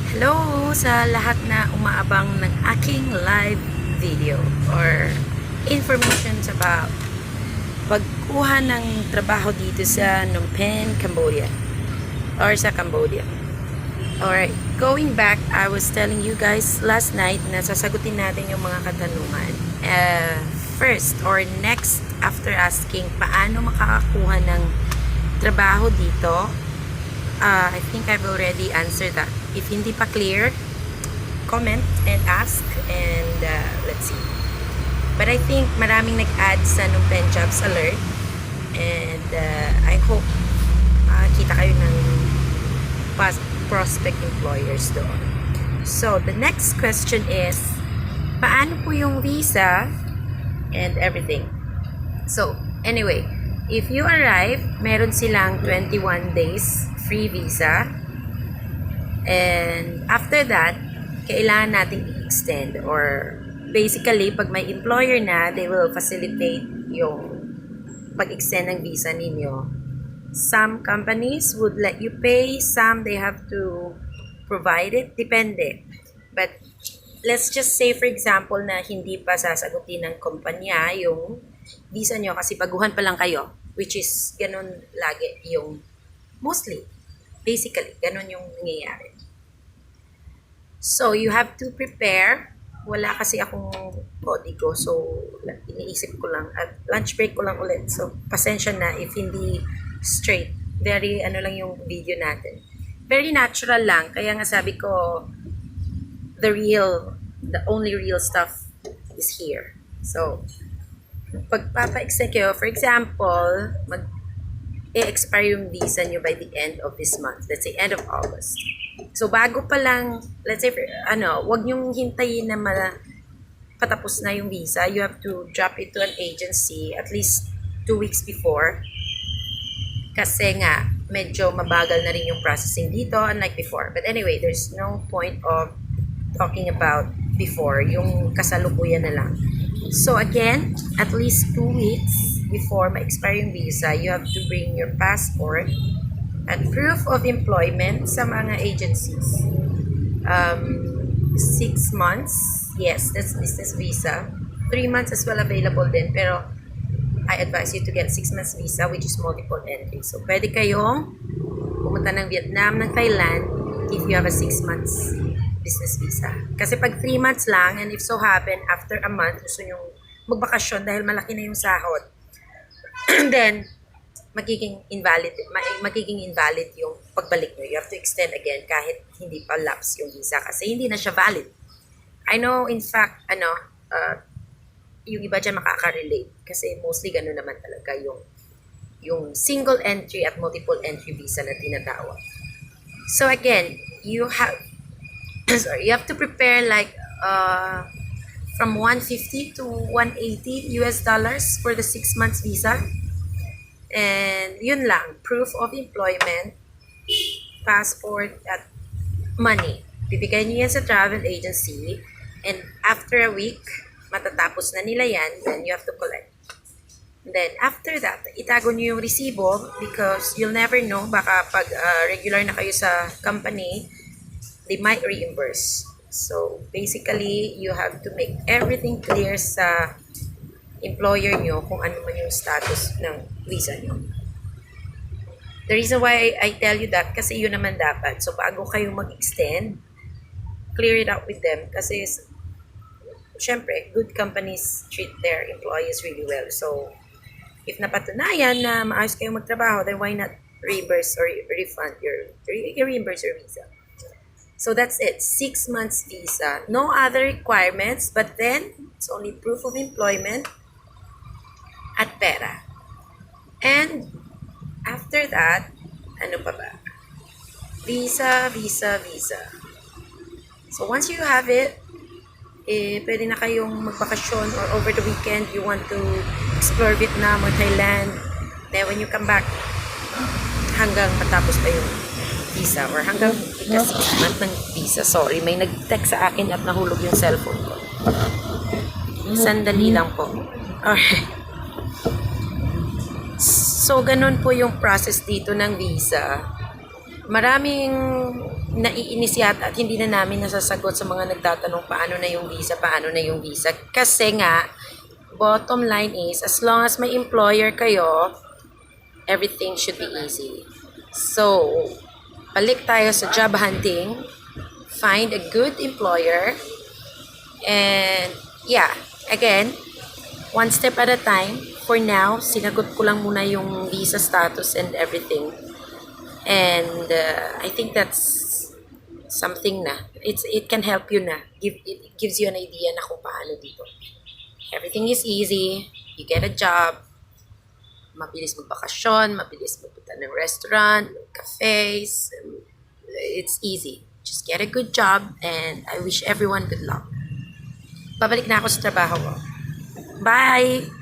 Hello sa lahat na umaabang ng aking live video or information about pagkuha ng trabaho dito sa Phnom Penh, Cambodia or sa Cambodia. Alright, going back, I was telling you guys last night na sasagutin natin yung mga katanungan. First or next, after asking paano makakakuha ng trabaho dito, I think I've already answered that. If hindi pa clear, comment and ask and let's see. But I think maraming nag-add sa Phnom Penh Jobs Alert and I hope kita kayo ng prospect employers doon. So, the next question is, paano po yung visa and everything? So, anyway, if you arrive, meron silang 21 days free visa. And after that, kailangan nating i-extend or basically, pag may employer na, they will facilitate yung pag-extend ng visa ninyo. Some companies would let you pay, some they have to provide it, depende. But let's just say for example na hindi pa sasagutin ng kumpanya yung visa nyo kasi baguhan pa lang kayo, which is ganun lagi yung mostly, basically, ganun yung nangyayari. So, you have to prepare. Wala kasi akong kodigo, so iniisip ko lang. At lunch break ko lang ulit. So, pasensya na if hindi straight. Very, lang yung video natin. Very natural lang. Kaya nga sabi ko, the only real stuff is here. So, pagpapa-extend kayo, for example, mag-expire yung visa nyo by the end of this month. Let's say, end of August. So, bago pa lang, let's say, wag nyong hintayin na patapos na yung visa. You have to drop it to an agency at least 2 weeks before. Kasi nga, medyo mabagal na rin yung processing dito, unlike before. But anyway, there's no point of talking about before. Yung kasalukuyan na lang. So, again, at least 2 weeks before ma-expire yung visa, you have to bring your passport and proof of employment sa mga agencies. 6 months, yes, that's business visa. 3 months as well available din, pero I advise you to get 6 months visa, which is multiple entry. So, pwede kayong pumunta ng Vietnam, ng Thailand, if you have a 6 months business visa. Kasi pag 3 months lang, and if so happen, after a month, gusto nyo magbakasyon dahil malaki na yung sahod, then, magiging invalid yung pagbalik nyo. You have to extend again kahit hindi pa lapse yung visa kasi hindi na siya valid. I know, in fact, yung iba dyan makaka-relate kasi mostly gano'n naman talaga yung single entry at multiple entry visa na tinatawag. So again, you have to prepare like from 150 to 180 US dollars for the 6 months visa. And yun lang, proof of employment, passport, at money. Bibigay niyo yan sa travel agency and after a week, matatapos na nila yan, then you have to collect. And then after that, itago niyo yung resibo because you'll never know, baka pag regular na kayo sa company, they might reimburse. So basically, you have to make everything clear sa employer nyo kung ano man yung status ng visa nyo. The reason why I tell you that, kasi yun naman dapat. So, bago kayo mag-extend, clear it out with them. Kasi, syempre, good companies treat their employees really well. So, if napatunayan na maayos kayo magtrabaho, then why not reimburse or refund reimburse your visa? So, that's it. 6 months visa. No other requirements, but then, it's only proof of employment at pera. And after that, ano pa ba? Visa. So once you have it, pwede na kayong magbakasyon or over the weekend, you want to explore Vietnam or Thailand. Then when you come back, hanggang matapos pa yung visa or hanggang ika-6 month ng visa. Sorry, may nag-text sa akin at nahulog yung cellphone ko. Sandali lang po. Alright. So, ganun po yung process dito ng visa. maraming naiinis yata at hindi na namin nasasagot sa mga nagtatanong paano na yung visa, paano na yung visa. Kasi nga, bottom line is, as long as may employer kayo, everything should be easy. So, balik tayo sa job hunting, find a good employer, and yeah, again, one step at a time. For now, sinagot ko lang muna yung visa status and everything. And I think that's something na. It can help you na. It gives you an idea na kung paano dito. Everything is easy. You get a job. Mabilis magbakasyon, mabilis magpunta ng restaurant, cafes. It's easy. Just get a good job and I wish everyone good luck. Babalik na ako sa trabaho ko. Bye!